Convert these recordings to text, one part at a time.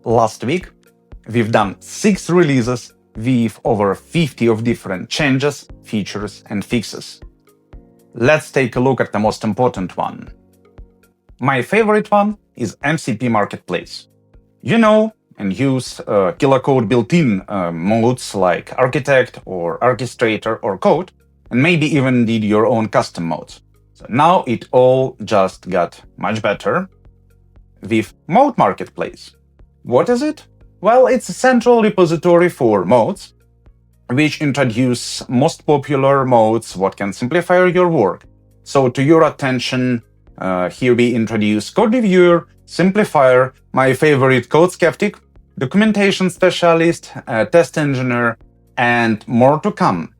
Last week, we've done 6 releases with over 50 of different changes, features, and fixes. Let's take a look at the most important one. My favorite one is MCP Marketplace. You know and use killer code built-in modes like Architect or Orchestrator or Code, and maybe even did your own custom modes. So now it all just got much better with Mode Marketplace. What is it? Well, it's a central repository for modes, which introduce most popular modes what can simplify your work. So to your attention, here we introduce Code Reviewer, Simplifier, my favorite Code Skeptic, Documentation Specialist, Test Engineer, and more to come.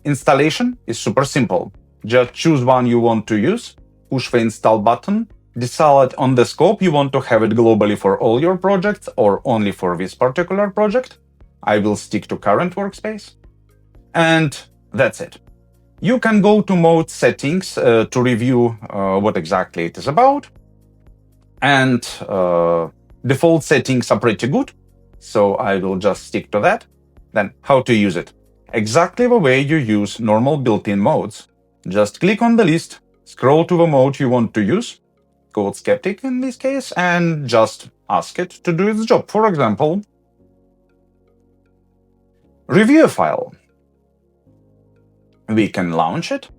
Installation is super simple. Just choose one you want to use, push the install button, decide on the scope you want to have it globally for all your projects or only for this particular project. I will stick to current workspace. And that's it. You can go to mode settings to review what exactly it is about. And default settings are pretty good, so I will just stick to that. Then how to use it? Exactly the way you use normal built-in modes. Just click on the list, scroll to the mode you want to use, Code Skeptic in this case, and just ask it to do its job. For example, review a file. We can launch it,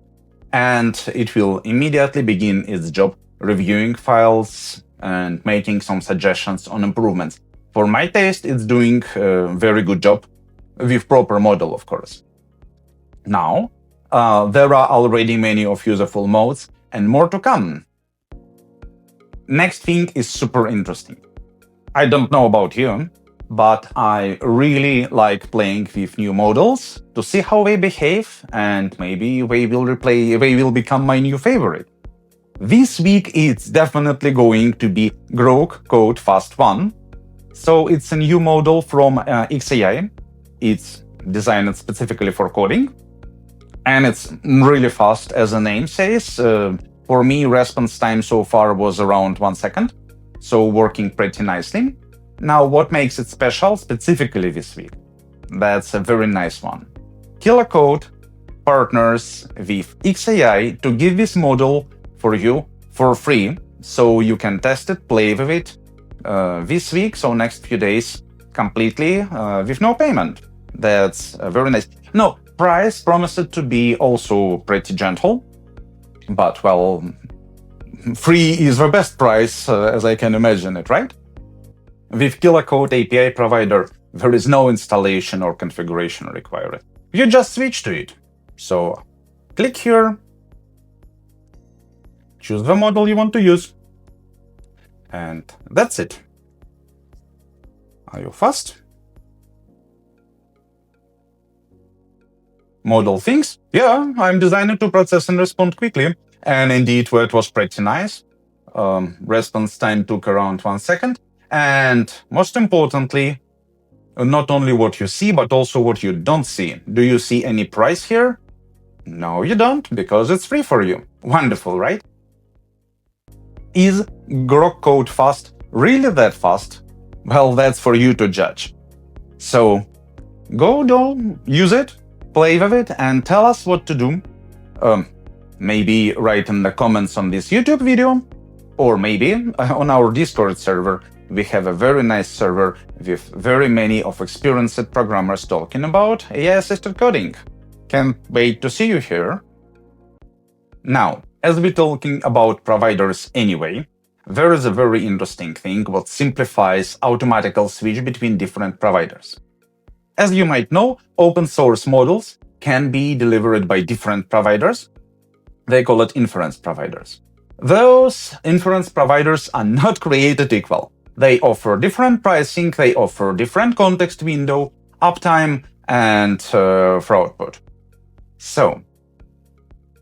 and it will immediately begin its job reviewing files and making some suggestions on improvements. For my taste, it's doing a very good job with proper model, of course. Now, there are already many of useful modes and more to come. Next thing is super interesting. I don't know about you, but I really like playing with new models to see how they behave, and maybe they will become my new favorite. This week it's definitely going to be Grok Code Fast 1. So it's a new model from XAI. It's designed specifically for coding, and it's really fast, as the name says. For me, response time so far was around 1 second, so working pretty nicely. Now, what makes it special specifically this week? That's a very nice one. Killer Code partners with XAI to give this model for you for free, so you can test it, play with it this week, so next few days, completely with no payment. That's very nice. No, price promised to be also pretty gentle, but well, free is the best price as I can imagine it, right? With Killer Code API provider, there is no installation or configuration required. You just switch to it. So click here, choose the model you want to use, and that's it. Are you fast? Model thinks, yeah, I'm designed to process and respond quickly. And indeed, that was pretty nice. Response time took around 1 second. And most importantly, not only what you see, but also what you don't see. Do you see any price here? No, you don't, because it's free for you. Wonderful, right? Is Grok Code fast really that fast? Well, that's for you to judge. So go use it, play with it, and tell us what to do. Maybe write in the comments on this YouTube video, or maybe on our Discord server. We have a very nice server with very many of experienced programmers talking about AI-assisted coding. Can't wait to see you here. Now, as we're talking about providers anyway, there is a very interesting thing what simplifies automatical switch between different providers. As you might know, open source models can be delivered by different providers. They call it inference providers. Those inference providers are not created equal. They offer different pricing, they offer different context window, uptime, and throughput. So,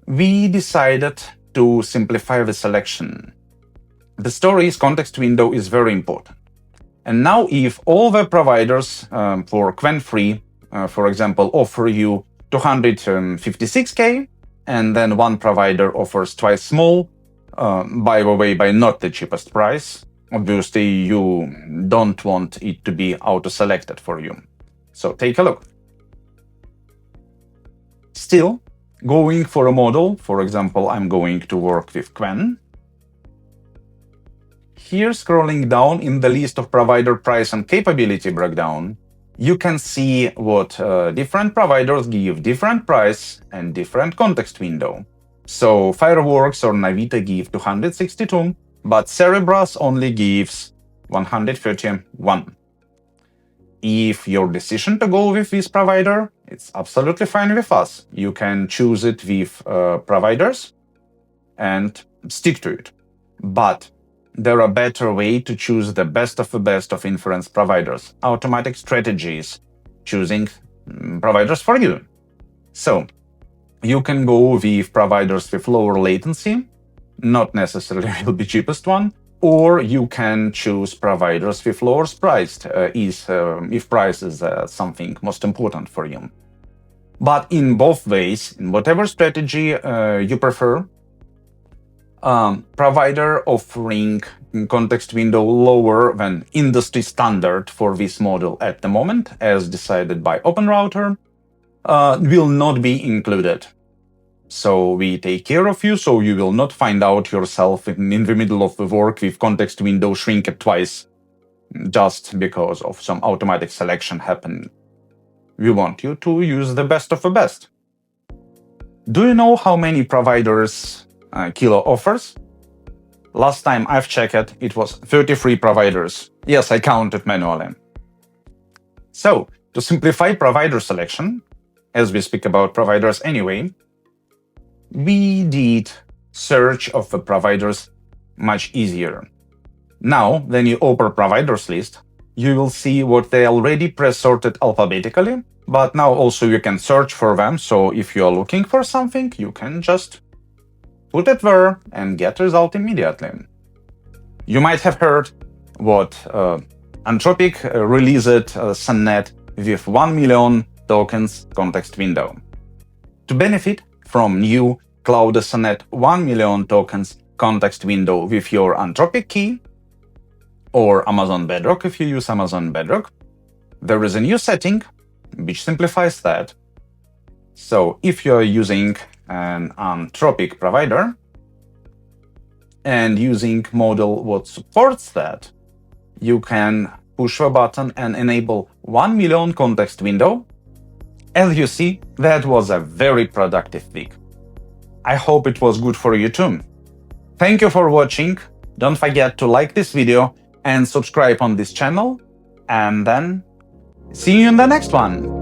we decided to simplify the selection. The story is context window is very important. And now if all the providers for Qwen-free, for example, offer you 256K, and then one provider offers twice small, by the way, by not the cheapest price, Obviously, you don't want it to be auto-selected for you. So take a look. Still, going for a model, for example, I'm going to work with Qwen. Here, scrolling down in the list of provider price and capability breakdown, you can see what different providers give different price and different context window. So Fireworks or Navita give 262, but Cerebras only gives 131. If your decision to go with this provider, it's absolutely fine with us. You can choose it with providers and stick to it. But there are better ways to choose the best of inference providers, automatic strategies, choosing providers for you. So you can go with providers with lower latency, not necessarily will be cheapest one, or you can choose providers with lower priced if price is something most important for you. But in both ways, in whatever strategy you prefer, provider offering context window lower than industry standard for this model at the moment, as decided by OpenRouter, will not be included. So we take care of you, so you will not find out yourself in the middle of the work with context window shrinked twice just because of some automatic selection happening. We want you to use the best of the best. Do you know how many providers Kilo offers? Last time I've checked it was 33 providers. Yes, I counted manually. So, to simplify provider selection, as we speak about providers anyway, we did search of the providers much easier. Now, when you open providers list, you will see what they already pre-sorted alphabetically, but now also you can search for them, so if you are looking for something, you can just put it there and get result immediately. You might have heard what Anthropic released Sonnet with 1 million tokens context window. To benefit from new Cloud Sonnet 1 million tokens context window with your Anthropic key, or Amazon Bedrock if you use Amazon Bedrock, there is a new setting which simplifies that. So if you're using an Anthropic provider and using model what supports that, you can push a button and enable 1 million context window. As you see, that was a very productive week. I hope it was good for you too. Thank you for watching. Don't forget to like this video and subscribe on this channel, and then see you in the next one.